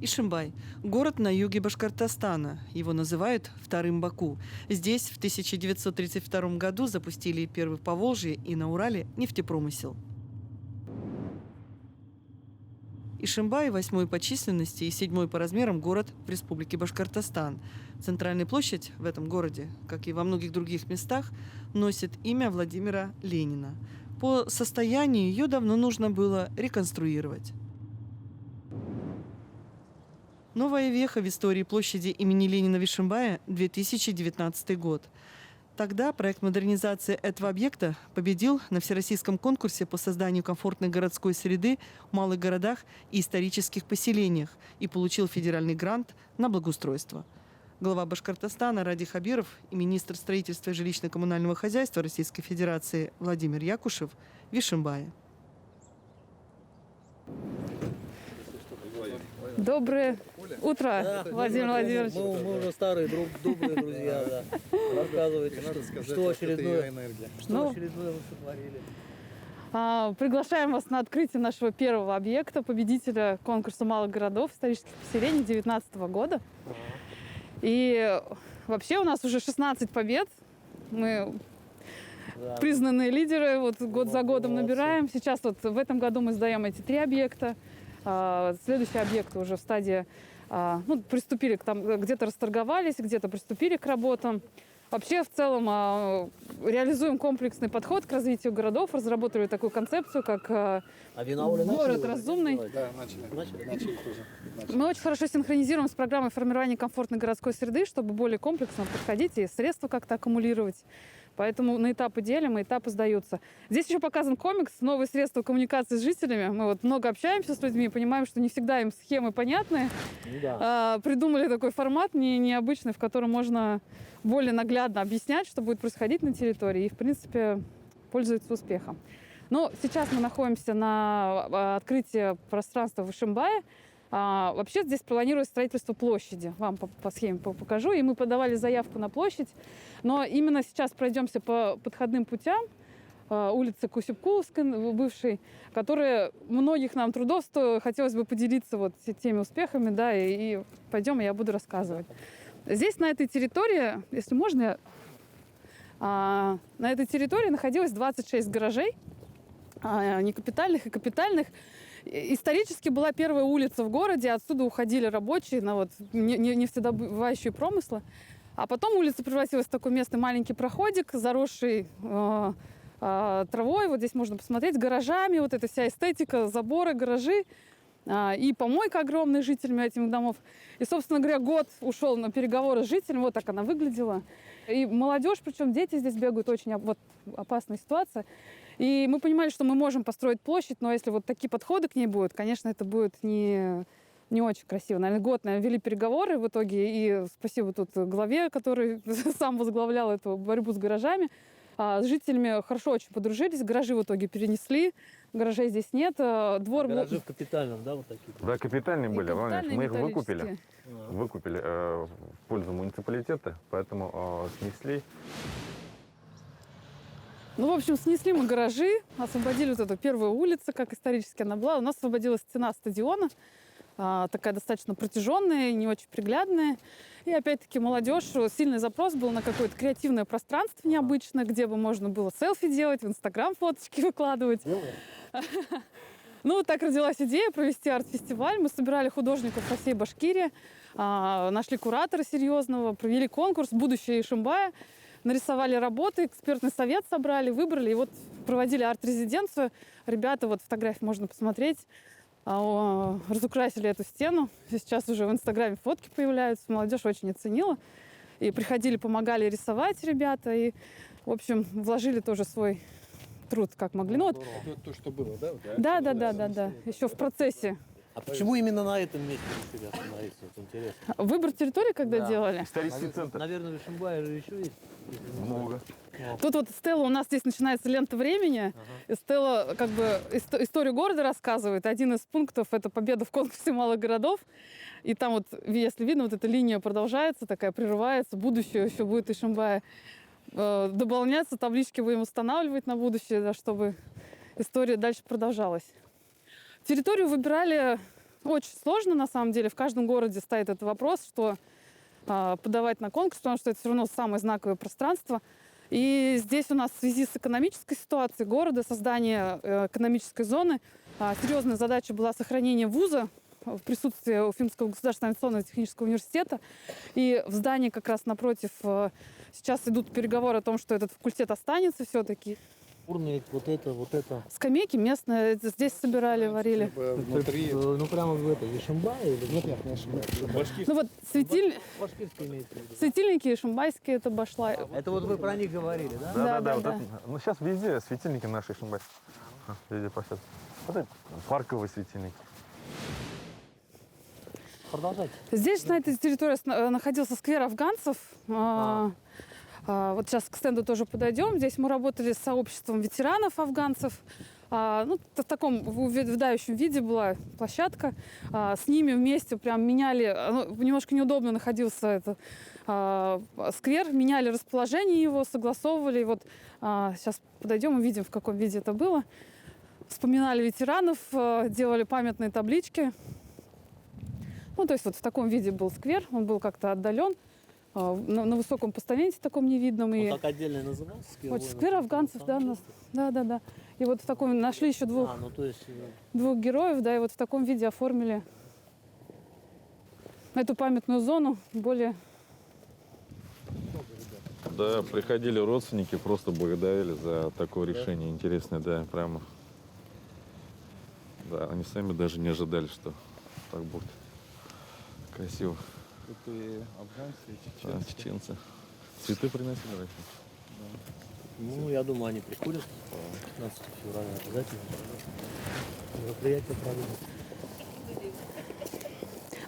Ишимбай – город на юге Башкортостана. Его называют вторым Баку. Здесь в 1932 году запустили первый в Поволжье и на Урале нефтепромысел. Ишимбай – 8-й по численности и 7-й по размерам город в Республике Башкортостан. Центральная площадь в этом городе, как и во многих других местах, носит имя Владимира Ленина. По состоянию ее давно нужно было реконструировать. Новая веха в истории площади имени Ленина в Ишимбае – 2019 год. Тогда проект модернизации этого объекта победил на всероссийском конкурсе по созданию комфортной городской среды в малых городах и исторических поселениях и получил федеральный грант на благоустройство. Глава Башкортостана Ради Хабиров и министр строительства и жилищно-коммунального хозяйства Российской Федерации Владимир Якушев в Ишимбае. Доброе утро, Владимир Владимирович. Мы уже старые, добрые друзья, да. Рассказывайте, что очередное вы сотворили. Приглашаем вас на открытие нашего первого объекта, победителя конкурса малых городов исторических поселений 2019 года. И вообще у нас уже 16 побед. Мы признанные лидеры, год за годом набираем. Сейчас в этом году мы сдаем эти 3 объекта. Следующие объекты уже в стадии, приступили где-то расторговались, где-то приступили к работам. Вообще, в целом, реализуем комплексный подход к развитию городов, разработали такую концепцию, как город разумный. Да, начали тоже. Мы очень хорошо синхронизируем с программой формирования комфортной городской среды, чтобы более комплексно подходить и средства как-то аккумулировать. Поэтому на этапы делим, и этапы сдаются. Здесь еще показан комикс, новые средства коммуникации с жителями. Мы много общаемся с людьми, понимаем, что не всегда им схемы понятны. Да. Придумали такой формат необычный, в котором можно более наглядно объяснять, что будет происходить на территории. И, в принципе, пользуется успехом. Но сейчас мы находимся на открытии пространства в Ишимбае. Вообще здесь планируется строительство площади. Вам по схеме покажу. И мы подавали заявку на площадь. Но именно сейчас пройдемся по подходным путям. Улица Кусюбкуловская, бывшей, которые многих нам трудов стоит. Хотелось бы поделиться теми успехами. Да, и пойдем, и я буду рассказывать. Здесь, на этой территории, если можно, на этой территории находилось 26 гаражей. Некапитальных и капитальных. Исторически была первая улица в городе, отсюда уходили рабочие на нефтедобывающие промыслы. А потом улица превратилась в такой местный маленький проходик, заросший травой. Здесь можно посмотреть, гаражами, эта вся эстетика, заборы, гаражи. И помойка огромная жителями этих домов. И, собственно говоря, год ушел на переговоры с жителями. Вот так она выглядела. И молодежь, причем дети здесь бегают, очень опасная ситуация. И мы понимали, что мы можем построить площадь, но если такие подходы к ней будут, конечно, это будет не очень красиво. Наверное, год вели переговоры в итоге. И спасибо тут главе, который сам возглавлял эту борьбу с гаражами. С жителями хорошо очень подружились, гаражи в итоге перенесли, гаражей здесь нет. Гаражи в капитальном, да, такие? Да, капитальные были, капитальные, мы их выкупили в пользу муниципалитета, поэтому снесли. В общем, снесли мы гаражи, освободили эту первую улицу, как исторически она была. У нас освободилась стена стадиона, такая достаточно протяженная, не очень приглядная. И опять-таки молодежь, сильный запрос был на какое-то креативное пространство необычное, где бы можно было селфи делать, в Инстаграм фоточки выкладывать. Так родилась идея провести арт-фестиваль. Мы собирали художников со всей Башкирии, нашли куратора серьезного, провели конкурс «Будущее Ишимбая», нарисовали работы, экспертный совет собрали, выбрали и проводили арт-резиденцию. Ребята, фотографии можно посмотреть, разукрасили эту стену. Сейчас уже в Инстаграме фотки появляются, молодежь очень оценила. И приходили, помогали рисовать ребята, и, в общем, вложили тоже свой труд, как могли. Это то, что было, да? Да. Еще в процессе. А почему именно на этом месте решили остановиться? Интересно. Выбор территории, когда делали? Исторический центр. Наверное, в Ишимбае же еще есть? Много. Тут Стелла, у нас здесь начинается лента времени. И Стелла историю города рассказывает. Один из пунктов – это победа в конкурсе малых городов. И там если видно, эта линия продолжается, такая прерывается. Будущее еще будет Ишимбае дополняться, таблички будем устанавливать на будущее, чтобы история дальше продолжалась. Территорию выбирали очень сложно, на самом деле. В каждом городе стоит этот вопрос, что подавать на конкурс, потому что это все равно самое знаковое пространство. И здесь у нас в связи с экономической ситуацией города, создание экономической зоны, серьезная задача была сохранение вуза в присутствии Уфимского государственного авиационно-технического университета. И в здании как раз напротив сейчас идут переговоры о том, что этот факультет останется все-таки. Урны, вот это. Скамейки местные здесь собирали, варили. Внутри. Ну прямо в это, Ишимбай или Нет, не ошибаюсь. Ну вот Башкирский имеется в виду. светильники шимбайские, это башла. Это вот вы про них говорили, да? Да. Вот это. Ну, сейчас везде светильники наши Шимбай. Везде повсюду. Вот это парковые светильники. Продолжайте. Здесь на этой территории находился сквер афганцев. Вот сейчас к стенду тоже подойдем. Здесь мы работали с сообществом ветеранов афганцев. Ну, в таком выдающем виде была площадка. С ними вместе прям меняли, немножко неудобно находился этот сквер, меняли расположение его, согласовывали. И вот сейчас подойдем и видим, в каком виде это было. Вспоминали ветеранов, делали памятные таблички. Ну, то есть вот в таком виде был сквер, он был как-то отдален. На высоком постаменте таком невидном. Он так отдельно назывался? Вот сквер афганцев, да. И вот в таком нашли еще двух героев, да, и вот в таком виде оформили эту памятную зону более. Да, приходили родственники, просто благодарили за такое решение интересное, да, прямо. Да, они сами даже не ожидали, что так будет красиво. Это и афганцы, и Да, чеченцы. чеченцы. Цветы приносили раньше. Ну, я думаю, они приходят 15 февраля обязательно. Мероприятие проводят.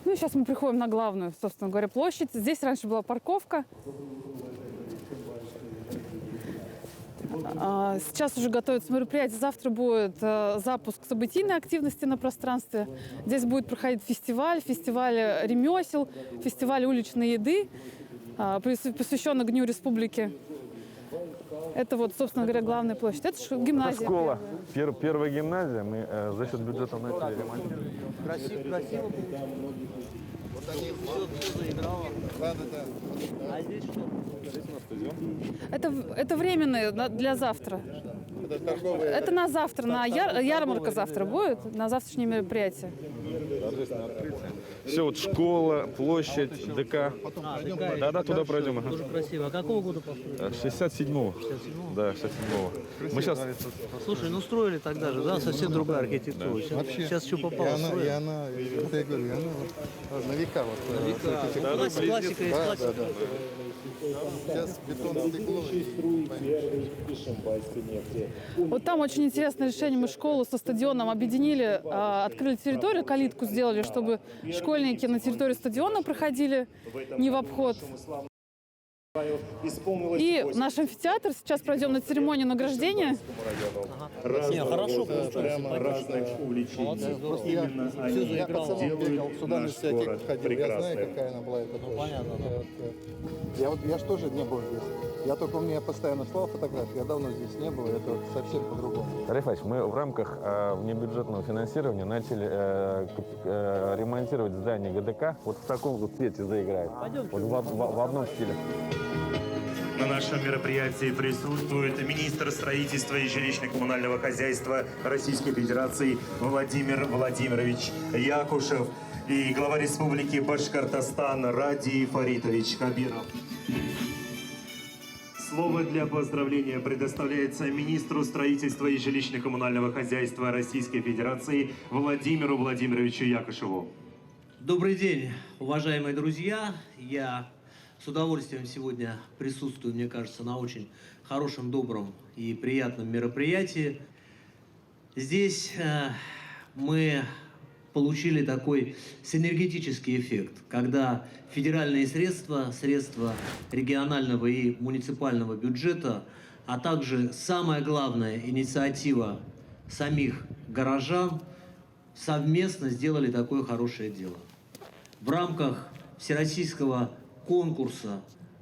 Ну и сейчас мы приходим на главную, собственно говоря, площадь. Здесь раньше была парковка. Сейчас уже готовится мероприятие. Завтра будет запуск событийной активности на пространстве. Здесь будет проходить фестиваль ремесел, фестиваль уличной еды, посвященный Дню Республики. Это вот, собственно говоря, главная площадь. Это же гимназия. Это школа. Первая гимназия. Мы за счет бюджета начали ремонтировать. Красиво получилось. Вот они все заиграло. Да. А здесь что? Это временное для завтра. Это торговые. Это на завтра, ярмарка завтра будет, на завтрашнее мероприятие. Все, вот школа, площадь, ДК. Да, туда пройдем. Ага. Тоже красиво. А какого года построили? 67-го. 67-го? Да, 67-го. Мы сейчас... Слушай, ну строили тогда же, да, совсем другая архитектура. Сейчас что попало, И строили. она, это я говорю, и она вот на века вот. На века. Классика есть классика. Да. Сейчас бетон, стекло и Вот там очень интересное решение. Мы школу со стадионом объединили, открыли территорию, калитку сделали, чтобы школьники на территории стадиона проходили не в обход. И наш амфитеатр. Сейчас пройдем на церемонию награждения. Не, хорошо получилось. увлечений. Молодцы, Именно Я они по целому бегал, сюда на наш дискотеку город ходил, я знаю, прекрасным. какая она была. Эта площадь. понятно, Я же тоже не был здесь. Я только у меня постоянно слал фотографии, я давно здесь не был, это вот совсем по-другому. Тариф Ильич, мы в рамках внебюджетного финансирования начали ремонтировать здание ГДК. Вот в таком вот цвете заиграет. Вот в одном стиле. На нашем мероприятии присутствует министр строительства и жилищно-коммунального хозяйства Российской Федерации Владимир Владимирович Якушев и глава Республики Башкортостан Ради Фаритович Хабиров. Слово для поздравления предоставляется министру строительства и жилищно-коммунального хозяйства Российской Федерации Владимиру Владимировичу Якушеву. Добрый день, уважаемые друзья. Я с удовольствием сегодня присутствую, мне кажется, на очень хорошем, добром и приятном мероприятии. Здесь мы получили такой синергетический эффект, когда федеральные средства, средства регионального и муниципального бюджета, а также самая главная инициатива самих горожан совместно сделали такое хорошее дело. В рамках всероссийского конкурса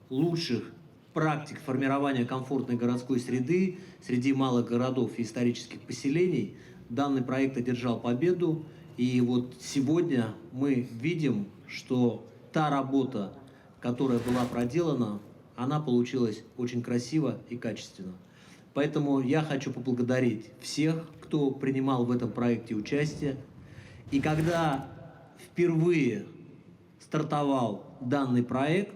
лучших практик формирования комфортной городской среды среди малых городов и исторических поселений данный проект одержал победу. И вот сегодня мы видим, что та работа, которая была проделана, она получилась очень красиво и качественно. Поэтому я хочу поблагодарить всех, кто принимал в этом проекте участие. И когда впервые стартовал данный проект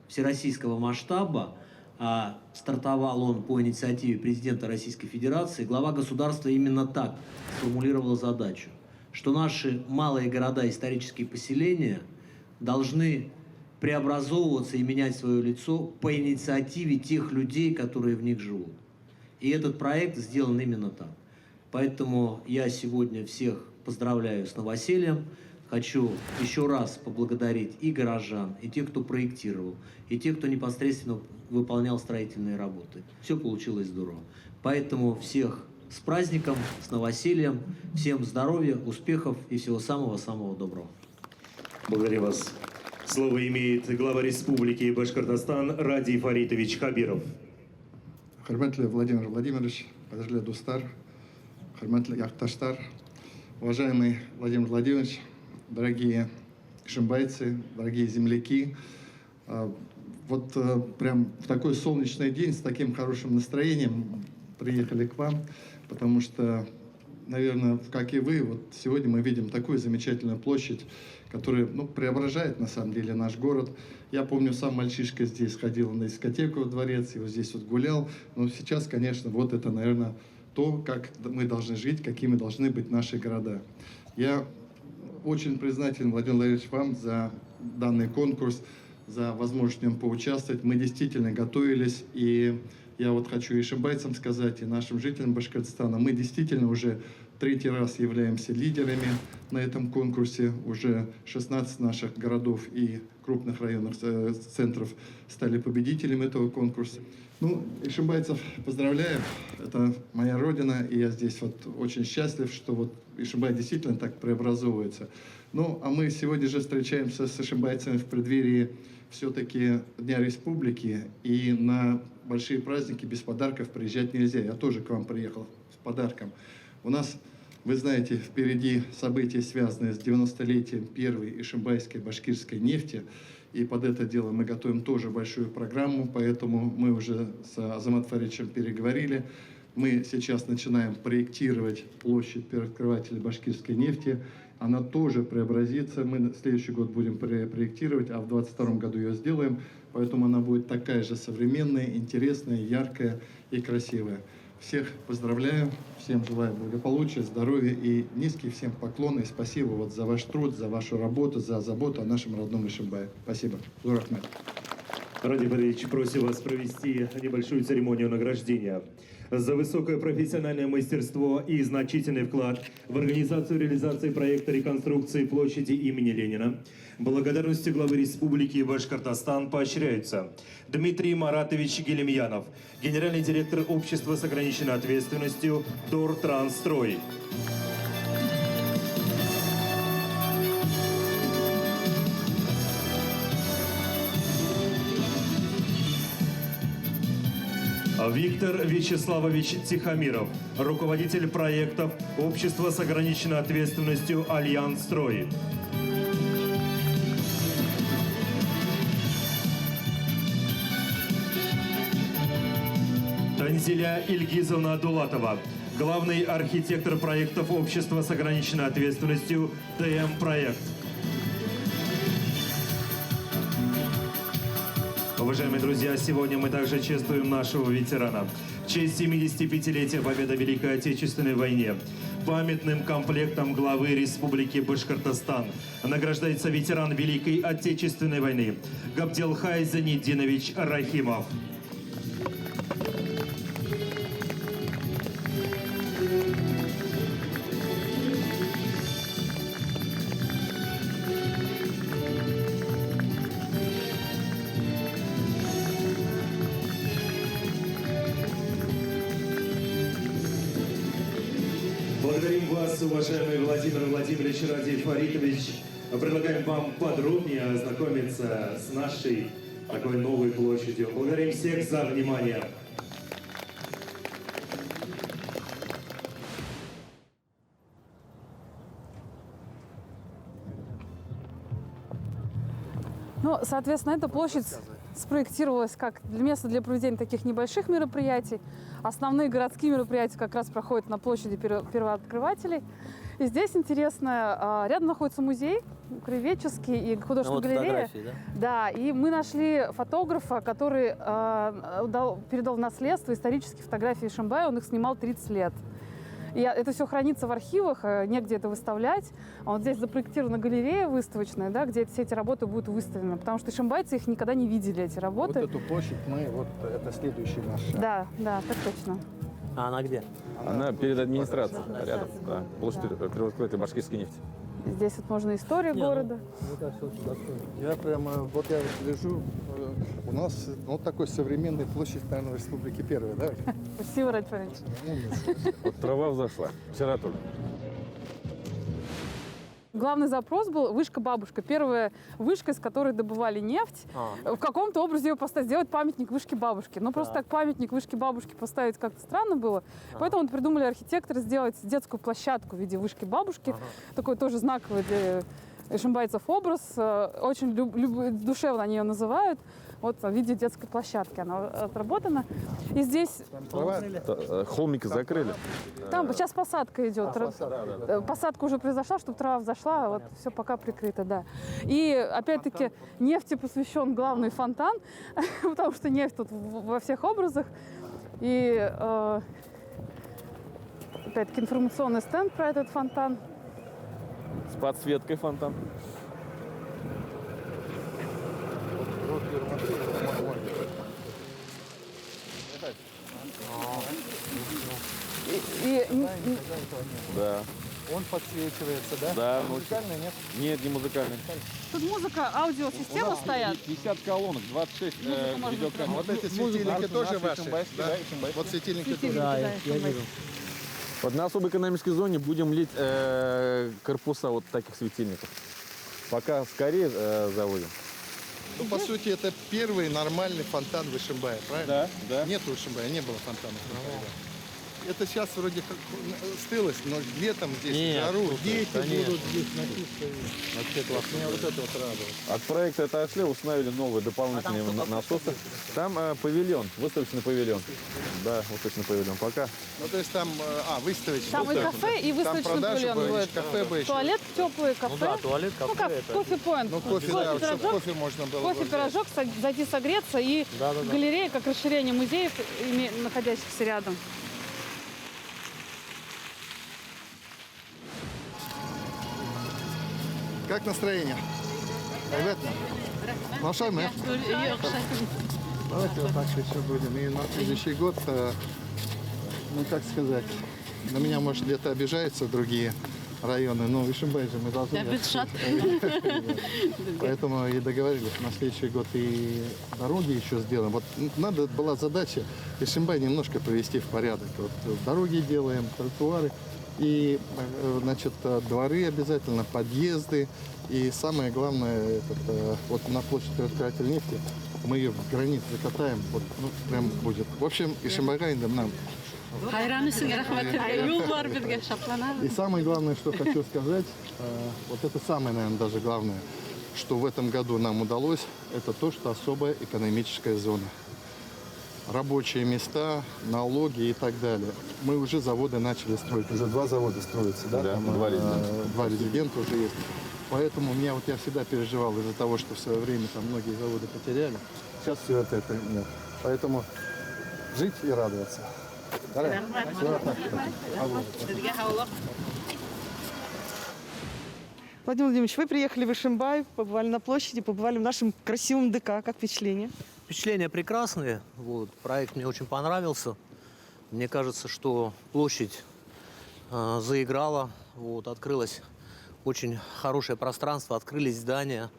всероссийского масштаба, а стартовал он по инициативе президента Российской Федерации, глава государства именно так сформулировал задачу, что наши малые города, исторические поселения должны преобразовываться и менять свое лицо по инициативе тех людей, которые в них живут. И этот проект сделан именно так. Поэтому я сегодня всех поздравляю с новосельем. Хочу еще раз поблагодарить и горожан, и тех, кто проектировал, и тех, кто непосредственно выполнял строительные работы. Все получилось здорово. Поэтому всех с праздником, с новосельем, всем здоровья, успехов и всего самого-самого доброго. Благодарю вас. Слово имеет глава Республики Башкортостан Ради Фаритович Хабиров. Хурматлы Владимир Владимирович, Падежле Дустар, Хурматлы Яхташтар, уважаемый Владимир Владимирович, дорогие ишимбайцы, дорогие земляки, вот прям в такой солнечный день с таким хорошим настроением приехали к вам, потому что, наверное, как и вы, вот сегодня мы видим такую замечательную площадь, которая преображает на самом деле наш город. Я помню, сам мальчишка здесь ходил на дискотеку в дворец, и вот здесь вот гулял. Но сейчас, конечно, вот это, наверное, то, как мы должны жить, какими должны быть наши города. Я очень признателен, Владимир Владимирович, вам за данный конкурс, за возможность в нем поучаствовать. Мы действительно готовились, и я вот хочу и ишимбайцам сказать, и нашим жителям Башкортостана, мы действительно уже третий раз являемся лидерами на этом конкурсе. Уже 16 наших городов и крупных районных центров стали победителями этого конкурса. Ишимбайцев поздравляю, это моя родина, и я здесь вот очень счастлив, что вот Ишимбай действительно так преобразовывается. А мы сегодня же встречаемся с ишимбайцами в преддверии все-таки Дня Республики, и на большие праздники без подарков приезжать нельзя. Я тоже к вам приехал с подарком. У нас, вы знаете, впереди события, связанные с 90-летием первой ишимбайской башкирской нефти. И под это дело мы готовим тоже большую программу, поэтому мы уже с Азамат Фаридовичем переговорили. Мы сейчас начинаем проектировать площадь первооткрывателя башкирской нефти. Она тоже преобразится. Мы следующий год будем проектировать, а в 2022 году ее сделаем. Поэтому она будет такая же современная, интересная, яркая и красивая. Всех поздравляю, всем желаю благополучия, здоровья и низкий всем поклон и спасибо вот за ваш труд, за вашу работу, за заботу о нашем родном Ишимбае. Спасибо. Зурахмет. Ради Фаритович, просим вас провести небольшую церемонию награждения за высокое профессиональное мастерство и значительный вклад в организацию и реализацию проекта реконструкции площади имени Ленина. Благодарностью главы Республики Башкортостан поощряются Дмитрий Маратович Гелемьянов, генеральный директор общества с ограниченной ответственностью Дортрансстрой. Виктор Вячеславович Тихомиров, руководитель проектов общества с ограниченной ответственностью «Альянс Строй». Танзиля Ильгизовна Дулатова, главный архитектор проектов общества с ограниченной ответственностью ТМ-проект. Уважаемые друзья, сегодня мы также чествуем нашего ветерана. В честь 75-летия победы в Великой Отечественной войне памятным комплектом главы Республики Башкортостан награждается ветеран Великой Отечественной войны Габделхай Занидинович Рахимов. Благодарим вас, уважаемый Владимир Владимирович Ради Фаритович. Предлагаем вам подробнее ознакомиться с нашей такой новой площадью. Благодарим всех за внимание. Ну, соответственно, эта площадь спроектировалась как место для проведения таких небольших мероприятий. Основные городские мероприятия как раз проходят на площади первооткрывателей. И здесь интересно, рядом находится музей краеведческий и художественная галерея. Да, и мы нашли фотографа, который передал в наследство исторические фотографии Ишимбая, он их снимал 30 лет. И это все хранится в архивах, негде это выставлять. А вот здесь запроектирована галерея выставочная, да, где все эти работы будут выставлены, потому что ишимбайцы их никогда не видели, эти работы. Вот эту площадь это следующий наш шаг. Да, да, так точно. А она где? Она перед администрацией, рядом, да. Площадь первооткрытия башкирской нефти. Здесь вот можно историю города. Я прямо, я лежу, у нас такой современный площадь, наверное, в Республике Первой, да? Спасибо, Радик. Вот трава взошла, вчера только. Главный запрос был вышка-бабушка. Первая вышка, из которой добывали нефть. В каком-то образе ее поставить, сделать памятник вышке-бабушки. Но просто так памятник вышке-бабушки поставить как-то странно было. Поэтому придумали архитекторы сделать детскую площадку в виде вышки-бабушки. Такой тоже знаковый для ишимбайцев образ. Очень душевно они ее называют. Вот в виде детской площадки она отработана. И здесь... Холмики закрыли. Там сейчас посадка идет. Посадка уже произошла, чтобы трава взошла, вот все пока прикрыто, да. И опять-таки нефти посвящен главный фонтан, потому что нефть тут во всех образах. И опять-таки информационный стенд про этот фонтан. С подсветкой фонтан. Да. Он подсвечивается, да? Да. Музыкальный, нет? Нет, не музыкальный. Тут музыка, аудиосистема стоят. 50 колонок, 26 видеокамер. Вот эти светильники тоже ваши? Да? Вот светильники тоже. Да, я вижу. Вот на особой экономической зоне будем лить корпуса вот таких светильников. Пока скорее заводим. Ну, по сути, это первый нормальный фонтан в Ишимбае, правильно? Да, да. Нет в Ишимбае, не было фонтанов никогда. Это сейчас вроде как стылось, но летом здесь жару, дети будут здесь напиться. Вообще классно. Меня вот это вот радует. От проекта отошли, установили новые дополнительные насосы. Там павильон, выставочный павильон. Да, выставочный павильон. Пока. Ну, то есть там, выставочный. Там и кафе, и выставочный павильон будет. Кафе бы еще. Туалет теплый, кафе. Ну да, туалет, кафе. Ну как, кофе-поинт. Ну, кофе, да, чтобы кофе можно было. Кофе-пирожок, зайти согреться и галерея как расширение музеев, находящихся рядом. Как настроение? Ребята, нашай мы. Давайте вот так еще будем. И на следующий год, ну как сказать, на меня, может, где-то обижаются другие районы, но в Ишимбае же мы должны... Поэтому и договорились, на следующий год и дороги еще сделаем. Вот надо была задача Ишимбай немножко привести в порядок. Вот дороги делаем, тротуары. И, значит, дворы обязательно, подъезды. И самое главное, вот на площади открытия нефти мы ее в гранит закатаем. Вот, ну, прям будет. В общем, Ишимбайгайдам нам. И самое главное, что хочу сказать, вот это самое, наверное, даже главное, что в этом году нам удалось, это то, что особая экономическая зона. Рабочие места, налоги и так далее. Мы уже заводы начали строить. Уже 2 завода строятся, да? Да, там, 2 резидента. 2 резидента уже есть. Поэтому я всегда переживал из-за того, что в свое время там многие заводы потеряли. Сейчас все это нет. Поэтому жить и радоваться. Владимир Владимирович, вы приехали в Ишимбай, побывали на площади, побывали в нашем красивом ДК. Как впечатление? Впечатления прекрасные. Вот, проект мне очень понравился. Мне кажется, что площадь заиграла. Вот, открылось очень хорошее пространство, открылись здания.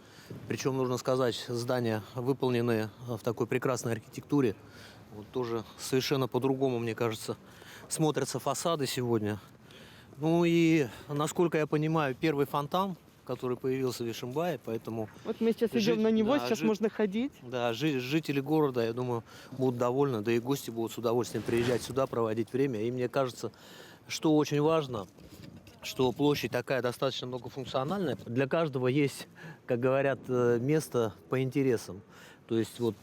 Причем, нужно сказать, здания выполнены в такой прекрасной архитектуре. Вот, тоже совершенно по-другому, мне кажется, смотрятся фасады сегодня. Ну и, насколько я понимаю, первый фонтан, который появился в Ишимбае, поэтому... Вот мы сейчас идем на него, да, сейчас можно ходить. Да, жители города, я думаю, будут довольны, да и гости будут с удовольствием приезжать сюда, проводить время. И мне кажется, что очень важно, что площадь такая достаточно многофункциональная. Для каждого есть, как говорят, место по интересам. То есть вот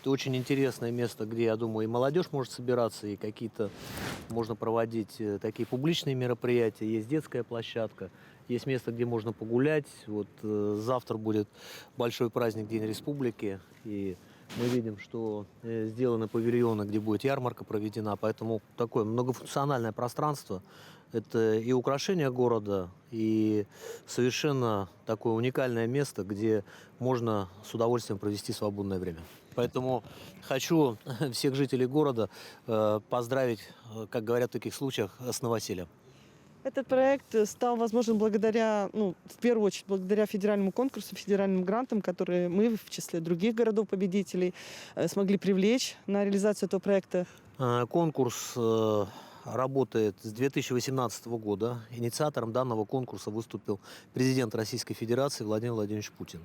очень интересное место, где, я думаю, и молодежь может собираться, и какие-то можно проводить такие публичные мероприятия. Есть детская площадка, есть место, где можно погулять. Вот завтра будет большой праздник, День Республики, и мы видим, что сделаны павильоны, где будет ярмарка проведена, поэтому такое многофункциональное пространство. Это и украшение города, и совершенно такое уникальное место, где можно с удовольствием провести свободное время. Поэтому хочу всех жителей города поздравить, как говорят в таких случаях, с новосельем. Этот проект стал возможен благодаря, в первую очередь, благодаря федеральному конкурсу, федеральным грантам, которые мы, в числе других городов-победителей, смогли привлечь на реализацию этого проекта. Конкурс работает с 2018 года. Инициатором данного конкурса выступил президент Российской Федерации Владимир Владимирович Путин.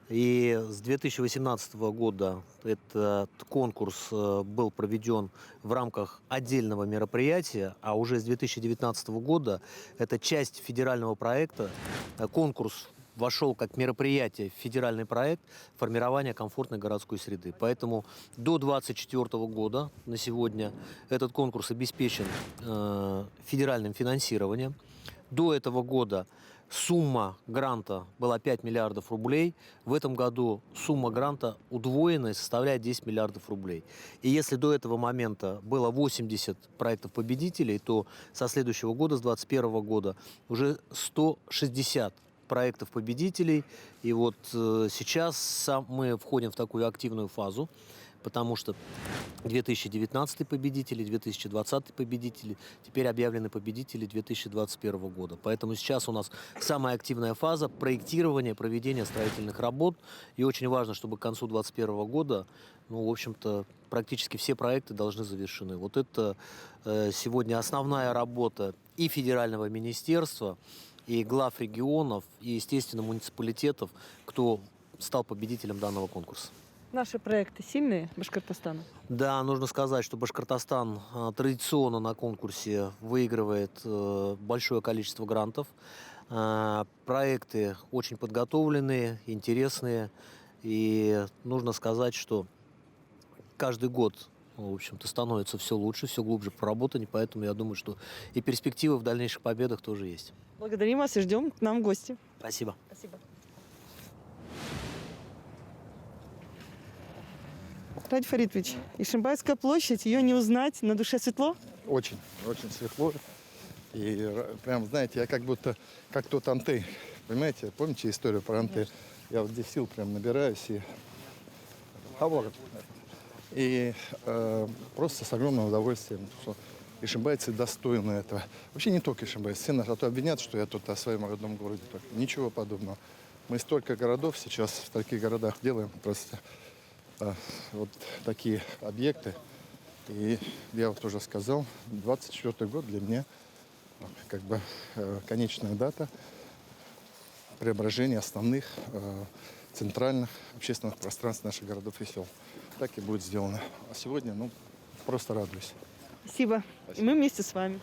И с 2018 года этот конкурс был проведен в рамках отдельного мероприятия, а уже с 2019 года это часть федерального проекта. Конкурс вошел как мероприятие в федеральный проект формирования комфортной городской среды. Поэтому до 2024 года на сегодня этот конкурс обеспечен федеральным финансированием. До этого года сумма гранта была 5 миллиардов рублей. В этом году сумма гранта удвоена и составляет 10 миллиардов рублей. И если до этого момента было 80 проектов-победителей, то со следующего года, с 2021 года, уже 160 проектов-победителей. И вот сейчас мы входим в такую активную фазу, потому что 2019 победители, 2020 победители, теперь объявлены победители 2021 года. Поэтому сейчас у нас самая активная фаза проектирования, проведения строительных работ. И очень важно, чтобы к концу 2021 года, в общем-то, практически все проекты должны завершены. Вот это сегодня основная работа и федерального министерства, и глав регионов, и, естественно, муниципалитетов, кто стал победителем данного конкурса. Наши проекты сильные Башкортостана? Да, нужно сказать, что Башкортостан традиционно на конкурсе выигрывает большое количество грантов. Проекты очень подготовленные, интересные. И нужно сказать, что каждый год, в общем-то, становится все лучше, все глубже проработаны. Поэтому я думаю, что и перспективы в дальнейших победах тоже есть. Благодарим вас и ждем к нам в гости. Спасибо. Спасибо. Ради Фаритович, Ишимбайская площадь, ее не узнать, на душе светло? Очень, очень светло. И прям, знаете, я как будто, как тот Антей. Понимаете, помните историю про Антей? Я вот здесь сил прям набираюсь и... И просто с огромным удовольствием, что ишимбайцы достойны этого. Вообще не только ишимбайцы. Все нас обвинят, что я тут о своем родном городе. Ничего подобного. Мы столько городов сейчас в таких городах делаем просто вот такие объекты. И я вот уже сказал, 24 год для меня как бы конечная дата преображения основных центральных общественных пространств наших городов и сел. Так и будет сделано. А сегодня, просто радуюсь. Спасибо. И мы вместе с вами.